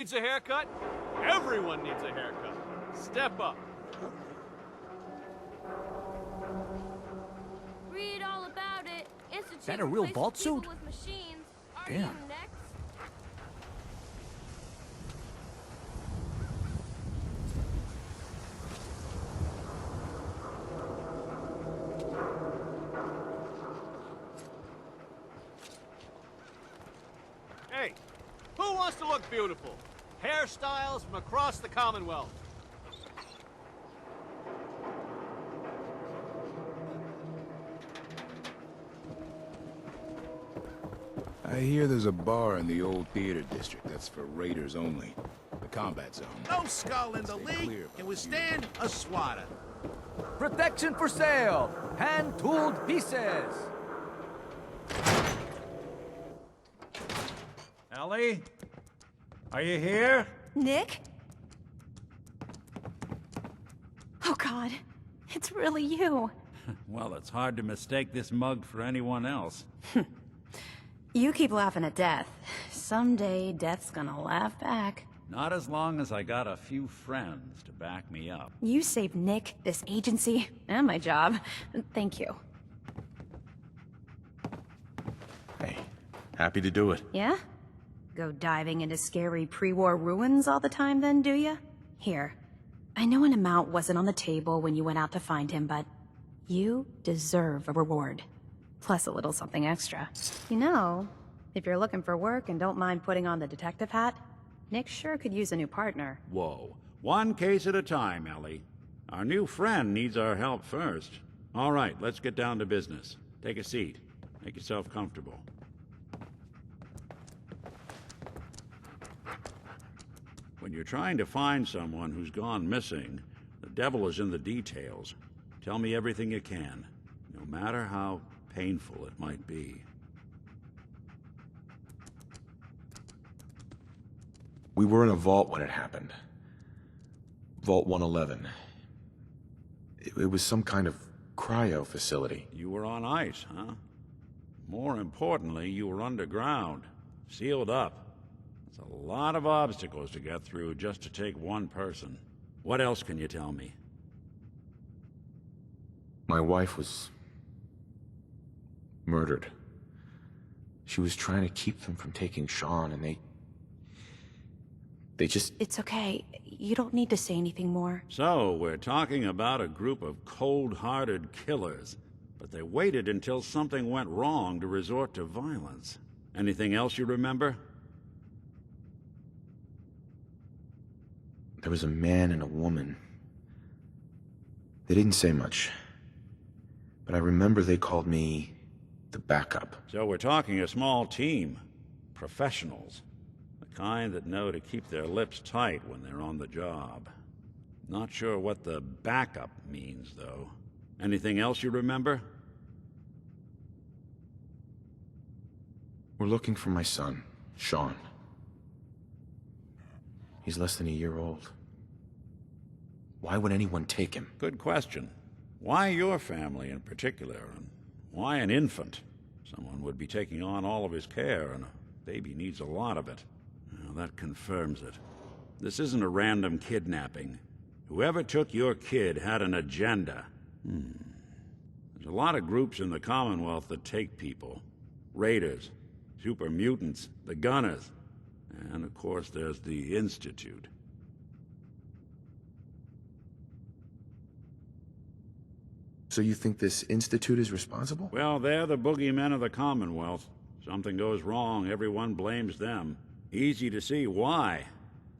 Needs a haircut? Everyone needs a haircut. Step up. Read all about it. Institute Is that a real replaces vault people suit? with machines. Are Damn. you next? Hey, who wants to look beautiful? Hairstyles from across the Commonwealth. I hear there's a bar in the old theater district that's for raiders only. The combat zone. No skull in the Stay clear league about can withstand a swatter. Protection for sale! Hand-tooled pieces! Ellie? Are you here? Nick? Oh God, it's really you. Well, it's hard to mistake this mug for anyone else. You keep laughing at death. Someday, death's gonna laugh back. Not as long as I got a few friends to back me up. You saved Nick, this agency, and my job. Thank you. Hey, happy to do it. Yeah? Go diving into scary pre-war ruins all the time then, do ya? Here. I know an amount wasn't on the table when you went out to find him, but you deserve a reward. Plus a little something extra. You know, if you're looking for work and don't mind putting on the detective hat, Nick sure could use a new partner. Whoa. One case at a time, Ellie. Our new friend needs our help first. All right, let's get down to business. Take a seat. Make yourself comfortable. When you're trying to find someone who's gone missing, the devil is in the details. Tell me everything you can, no matter how painful it might be. We were in a vault when it happened. Vault 111. It was some kind of cryo facility. You were on ice, huh? More importantly, you were underground, sealed up. It's a lot of obstacles to get through just to take one person. What else can you tell me? My wife was murdered. She was trying to keep them from taking Sean, and they just... It's okay. You don't need to say anything more. So, we're talking about a group of cold-hearted killers, but they waited until something went wrong to resort to violence. Anything else you remember? There was a man and a woman. They didn't say much, but I remember they called me the backup. So we're talking a small team. Professionals. The kind that know to keep their lips tight when they're on the job. Not sure what the backup means, though. Anything else you remember? We're looking for my son, Sean. He's less than a year old. Why would anyone take him? Good question. Why your family in particular, and why an infant? Someone would be taking on all of his care, and a baby needs a lot of it. Well, that confirms it. This isn't a random kidnapping. Whoever took your kid had an agenda. There's a lot of groups in the Commonwealth that take people. Raiders, super mutants, the Gunners, and of course there's the Institute. So you think this institute is responsible? Well, they're the boogeymen of the Commonwealth. Something goes wrong, everyone blames them. Easy to see why.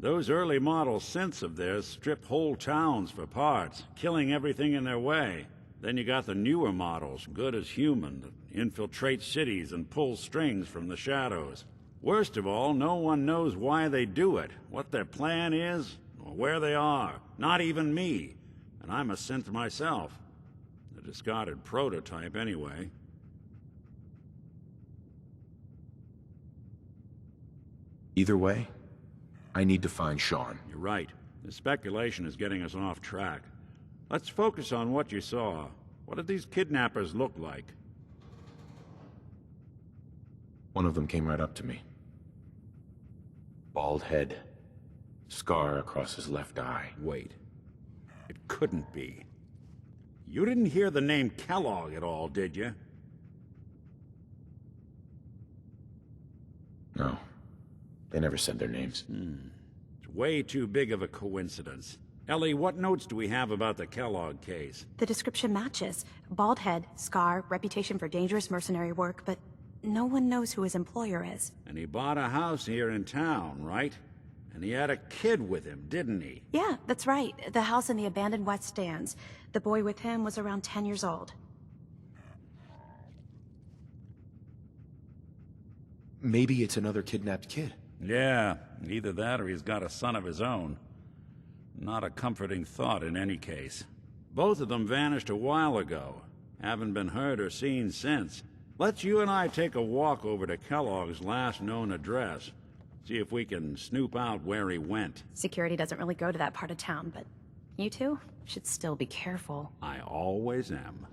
Those early model synths of theirs strip whole towns for parts, killing everything in their way. Then you got the newer models, good as human, that infiltrate cities and pull strings from the shadows. Worst of all, no one knows why they do it, what their plan is, or where they are. Not even me. And I'm a synth myself. A discarded prototype, anyway. Either way, I need to find Sean. You're right. The speculation is getting us off track. Let's focus on what you saw. What did these kidnappers look like? One of them came right up to me. Bald head, Scar across his left eye. Wait. It couldn't be. You didn't hear the name Kellogg at all, did you? No. They never said their names. It's way too big of a coincidence. Ellie, what notes do we have about the Kellogg case? The description matches. Bald head, scar, reputation for dangerous mercenary work, but no one knows who his employer is. And he bought a house here in town, right? And he had a kid with him, didn't he? Yeah, that's right. The house in the abandoned West Stands. The boy with him was around 10 years old. Maybe it's another kidnapped kid. Yeah, either that or he's got a son of his own. Not a comforting thought in any case. Both of them vanished a while ago. Haven't been heard or seen since. Let's you and I take a walk over to Kellogg's last known address. See if we can snoop out where he went. Security doesn't really go to that part of town, but you two should still be careful. I always am.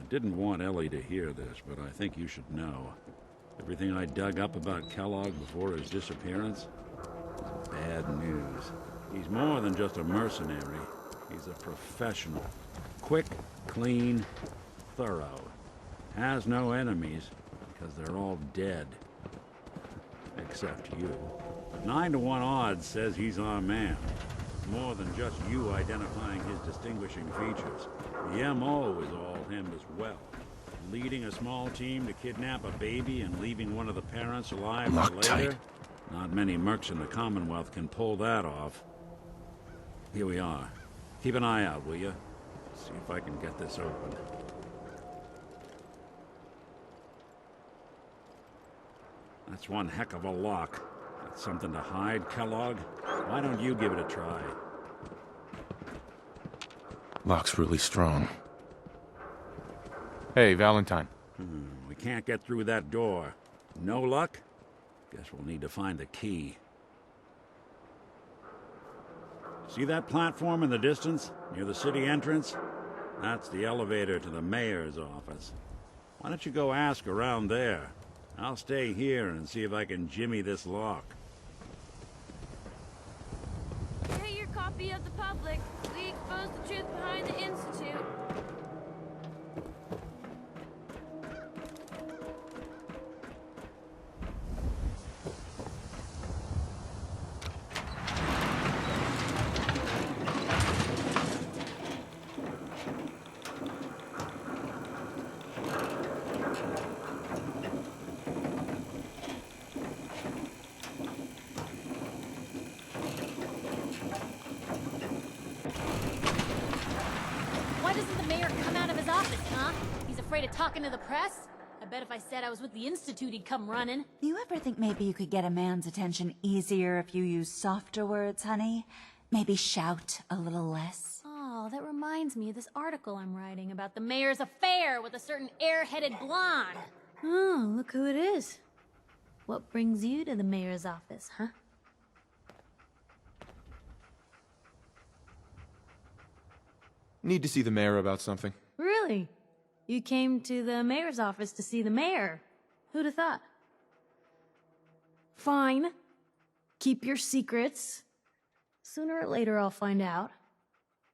Didn't want Ellie to hear this, but I think you should know. Everything I dug up about Kellogg before his disappearance is bad news. He's more than just a mercenary. He's a professional. Quick, clean, thorough. Has no enemies, because they're all dead. Except you. 9 to 1 odds says he's our man. More than just you identifying his distinguishing features. The M.O. is all him as well. Leading a small team to kidnap a baby and leaving one of the parents alive for later. Tight. Not many mercs in the Commonwealth can pull that off. Here we are. Keep an eye out, will you? See if I can get this open. That's one heck of a lock. Got something to hide, Kellogg? Why don't you give it a try? Lock's really strong. Hey, Valentine. We can't get through that door. No luck? Guess we'll need to find the key. See that platform in the distance, near the city entrance? That's the elevator to the mayor's office. Why don't you go ask around there? I'll stay here and see if I can jimmy this lock. Get your copy of the public. We expose the truth behind the Institute. Why doesn't the mayor come out of his office, huh? He's afraid of talking to the press? I bet if I said I was with the Institute, he'd come running. Do you ever think maybe you could get a man's attention easier if you use softer words, honey? Maybe shout a little less? Oh, that reminds me of this article I'm writing about the mayor's affair with a certain air-headed blonde. Oh, look who it is. What brings you to the mayor's office, huh? Need to see the mayor about something. Really? You came to the mayor's office to see the mayor? Who'd have thought? Fine. Keep your secrets. Sooner or later I'll find out.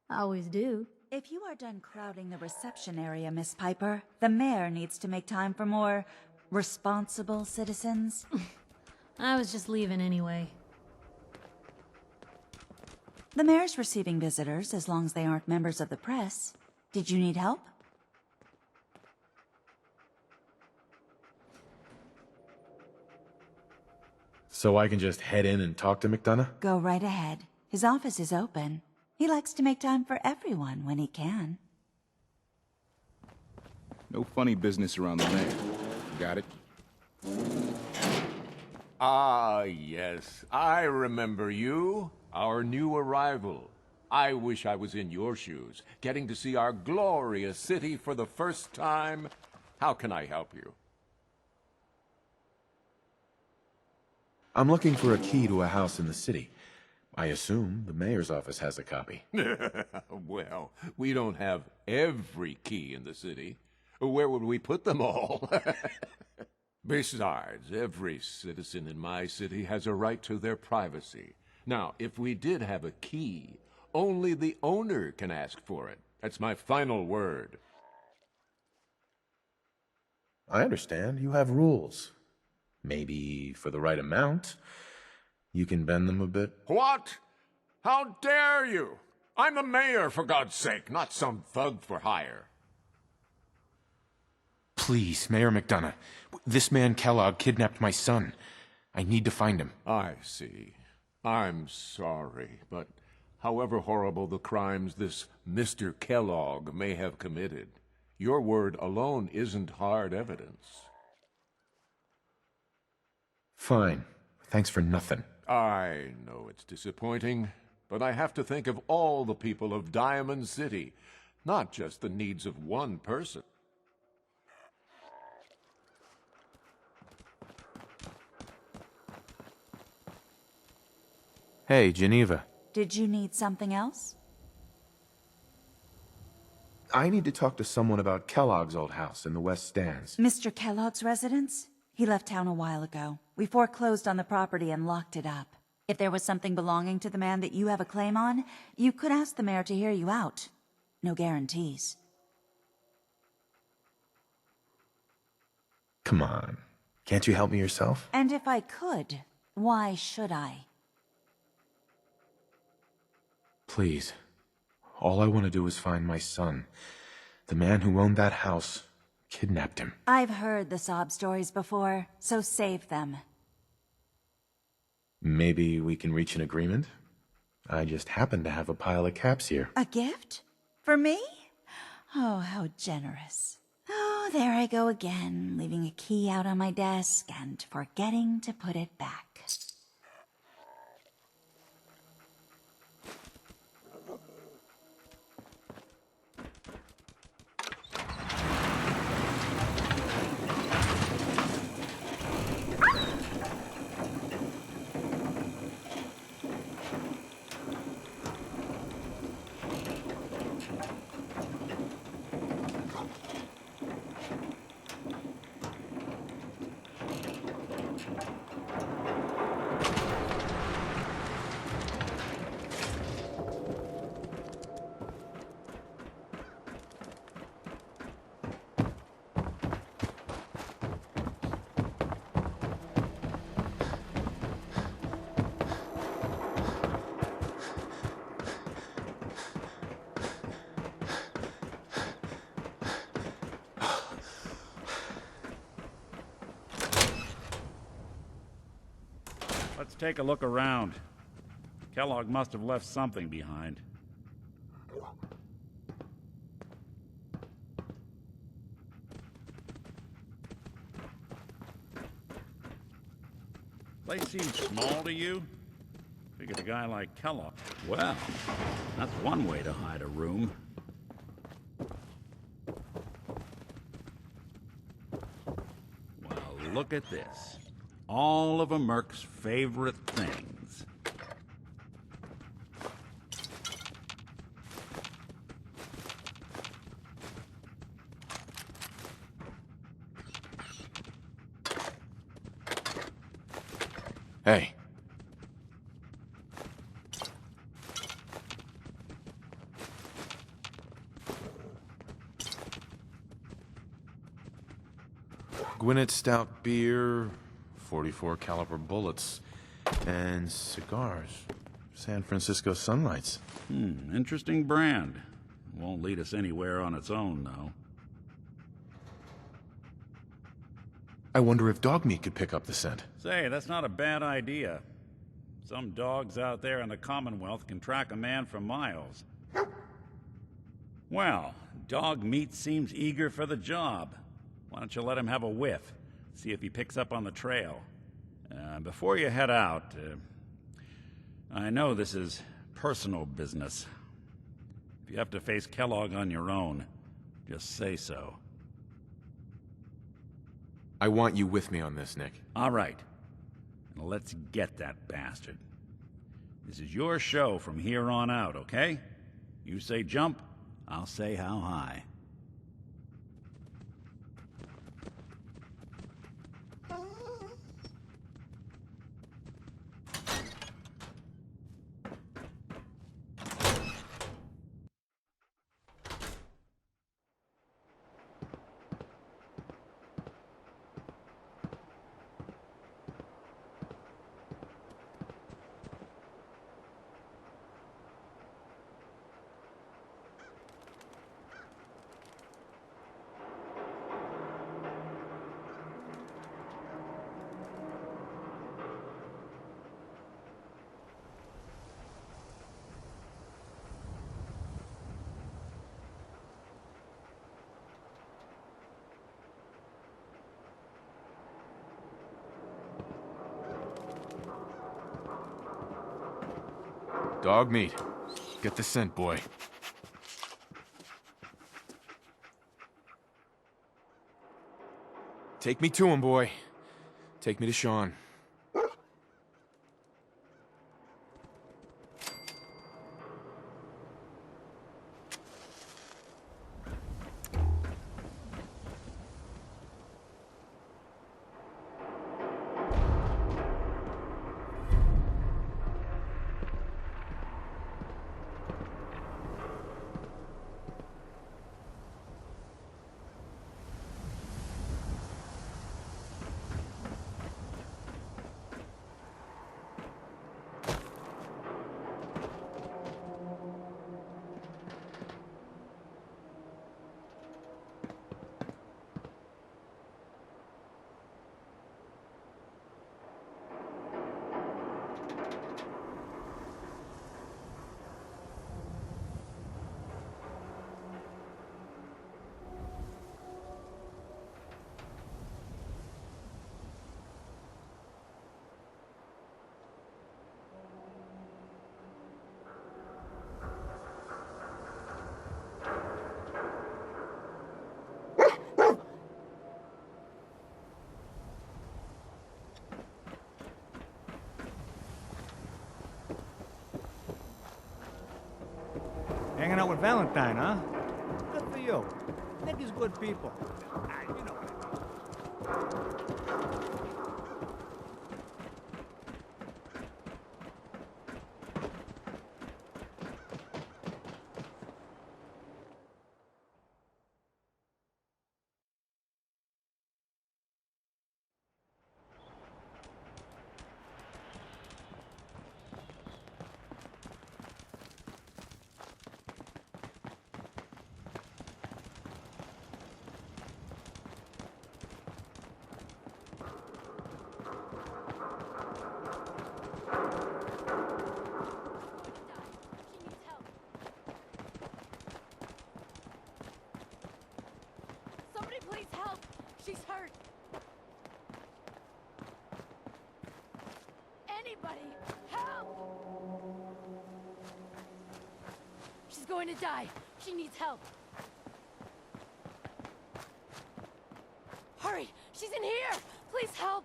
I always do. If you are done crowding the reception area, Miss Piper, the mayor needs to make time for more responsible citizens. I was just leaving anyway. The mayor's receiving visitors as long as they aren't members of the press. Did you need help? So I can just head in and talk to McDonough? Go right ahead. His office is open. He likes to make time for everyone when he can. No funny business around the mayor. Got it? Ah, yes. I remember you. Our new arrival. I wish I was in your shoes, getting to see our glorious city for the first time. How can I help you? I'm looking for a key to a house in the city. I assume the mayor's office has a copy. Well, we don't have every key in the city. Where would we put them all? Besides, every citizen in my city has a right to their privacy. Now, if we did have a key, only the owner can ask for it. That's my final word. I understand. You have rules. Maybe for the right amount, you can bend them a bit. What? How dare you? I'm the mayor, for God's sake, not some thug for hire. Please, Mayor McDonough. This man Kellogg kidnapped my son. I need to find him. I see. I'm sorry, but however horrible the crimes this Mr. Kellogg may have committed, your word alone isn't hard evidence. Fine. Thanks for nothing. I know it's disappointing, but I have to think of all the people of Diamond City, not just the needs of one person. Hey, Geneva. Did you need something else? I need to talk to someone about Kellogg's old house in the West Stands. Mr. Kellogg's residence? He left town a while ago. We foreclosed on the property and locked it up. If there was something belonging to the man that you have a claim on, you could ask the mayor to hear you out. No guarantees. Come on. Can't you help me yourself? And if I could, why should I? Please. All I want to do is find my son. The man who owned that house kidnapped him. I've heard the sob stories before, so save them. Maybe we can reach an agreement? I just happen to have a pile of caps here. A gift? For me? Oh, how generous. Oh, there I go again, leaving a key out on my desk and forgetting to put it back. Let's take a look around. Kellogg must have left something behind. Place seems small to you? Figured a guy like Kellogg. Well, that's one way to hide a room. Well, look at this. All of a merc's favorite things. Hey. Gwinnett Stout beer, 44 caliber bullets, and cigars. San Francisco Sunlights. Interesting brand. Won't lead us anywhere on its own, though. I wonder if dog meat could pick up the scent. Say, that's not a bad idea. Some dogs out there in the Commonwealth can track a man for miles. Well, dog meat seems eager for the job. Why don't you let him have a whiff? See if he picks up on the trail. Before you head out, I know this is personal business. If you have to face Kellogg on your own, just say so. I want you with me on this, Nick. All right. Now let's get that bastard. This is your show from here on out, okay? You say jump, I'll say how high. Dog meat. Get the scent, boy. Take me to him, boy. Take me to Sean. Hanging out with Valentine, huh? Good for you. Nick is good people. You know. Somebody please help! She's hurt! Anybody, help! She's going to die. She needs help. Hurry! She's in here! Please help!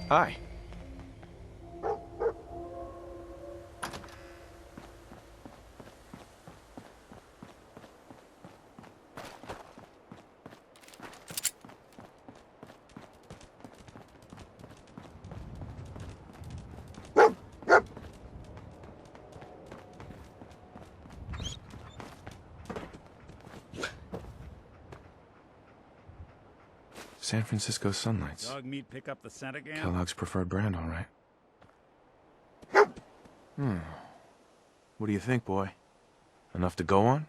Hi. San Francisco Sunlights. Dog meat pick up the scent again? Kellogg's preferred brand, all right. What do you think, boy? Enough to go on?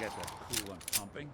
get that coolant pumping.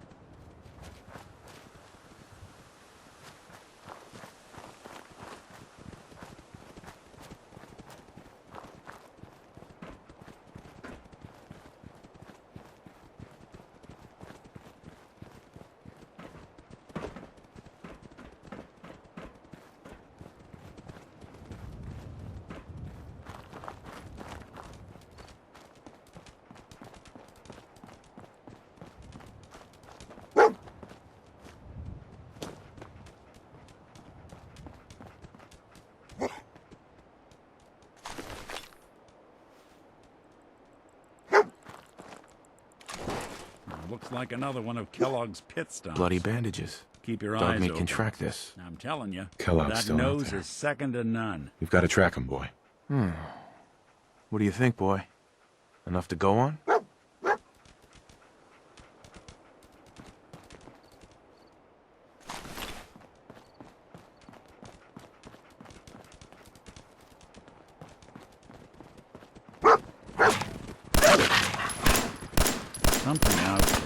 Looks like another one of Kellogg's pit stops. Bloody bandages. Keep your Dog eyes meat open. can track this. I'm telling you, Kellogg's that still out nose there. is second to none. We've got to track him, boy. What do you think, boy? Enough to go on? Something out there.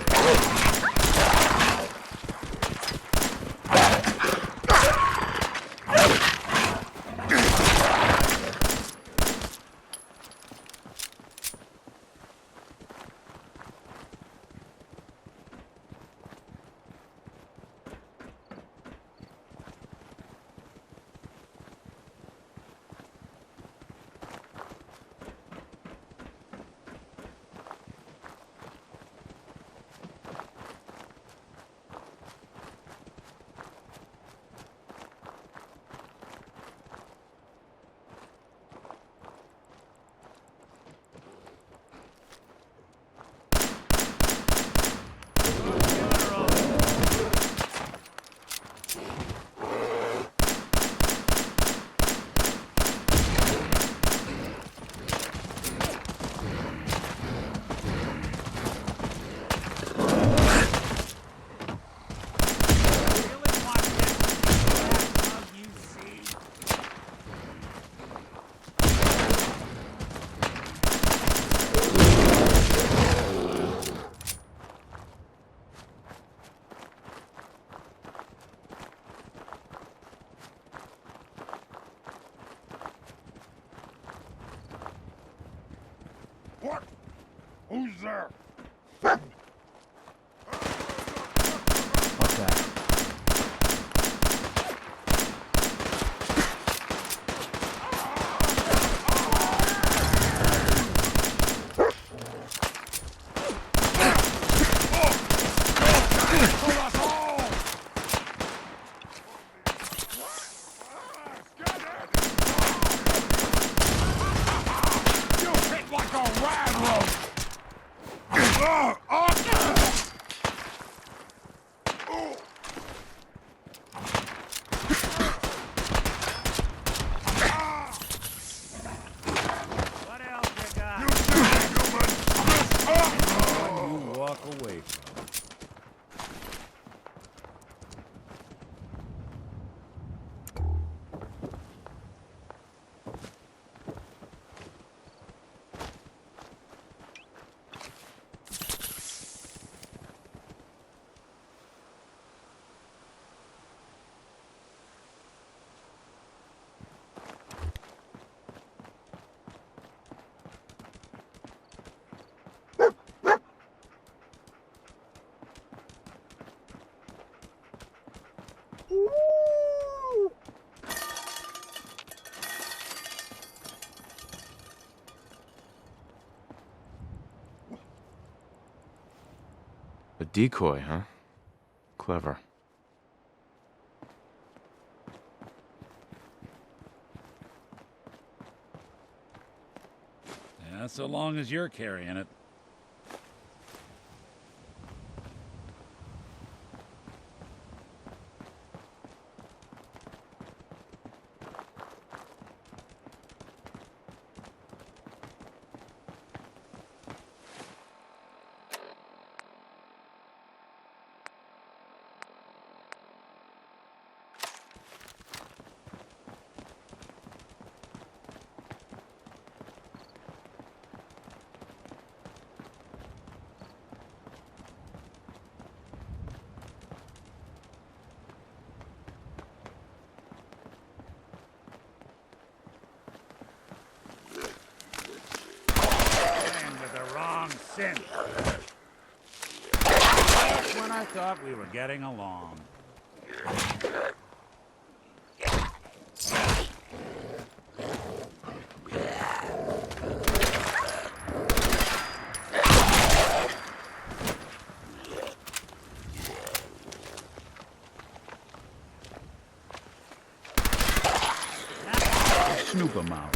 What? Who's there? What's that? What else you got? You walk away from it. A decoy, huh? Clever. Yeah, so long as you're carrying it. in. Just when I thought we were getting along. Snoop 'em out.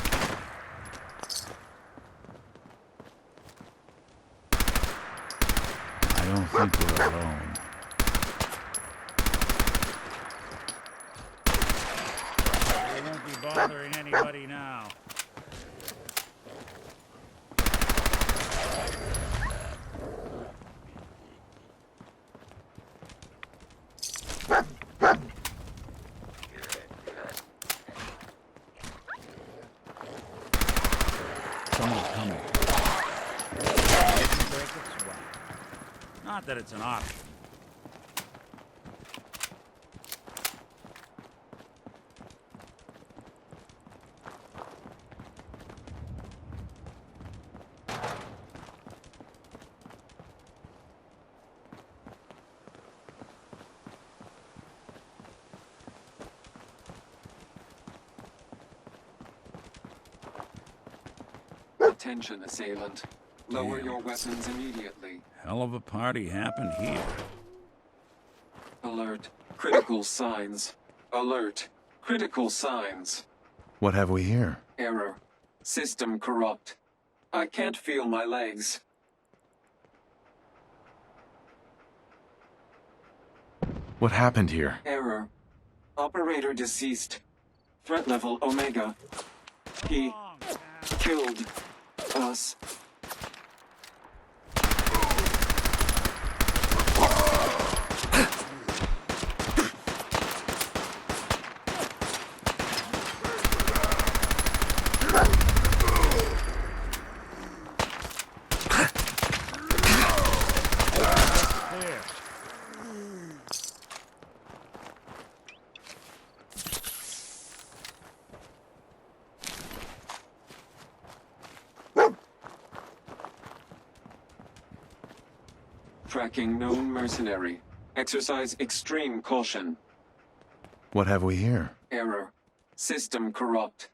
I don't think we're alone. We won't be bothering anybody now. Someone's coming. Not that it's an option. Attention, assailant. Lower your weapons immediately. Hell of a party happened here. Alert. Critical signs. Alert. Critical signs. What have we here? Error. System corrupt. I can't feel my legs. What happened here? Error. Operator deceased. Threat level Omega. He killed us. Tracking known mercenary. Exercise extreme caution. What have we here? Error. System corrupt.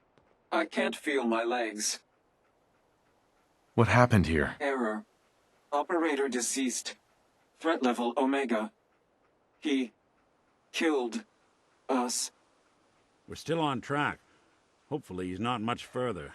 I can't feel my legs. What happened here? Error. Operator deceased. Threat level Omega. He killed us. We're still on track. Hopefully he's not much further.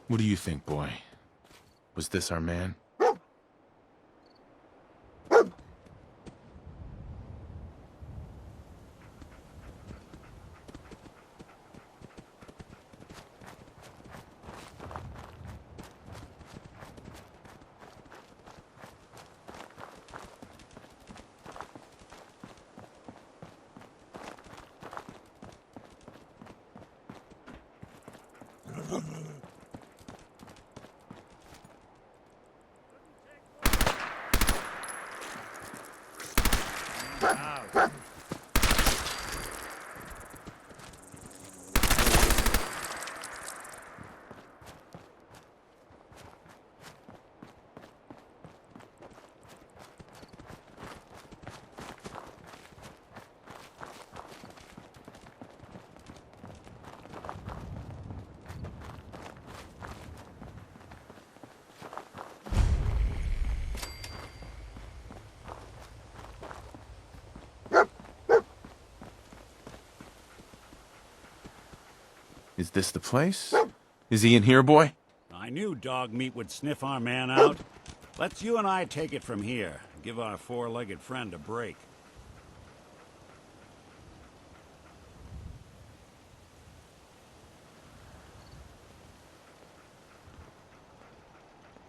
What do you think, boy? Was this our man? Is this the place? Is he in here, boy? I knew dog meat would sniff our man out. Let's you and I take it from here. Give our four-legged friend a break.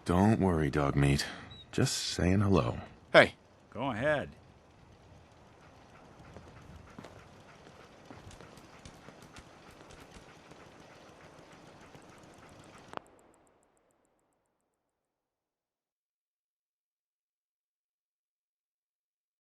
Don't worry, dog meat. Just saying hello. Hey, Go ahead.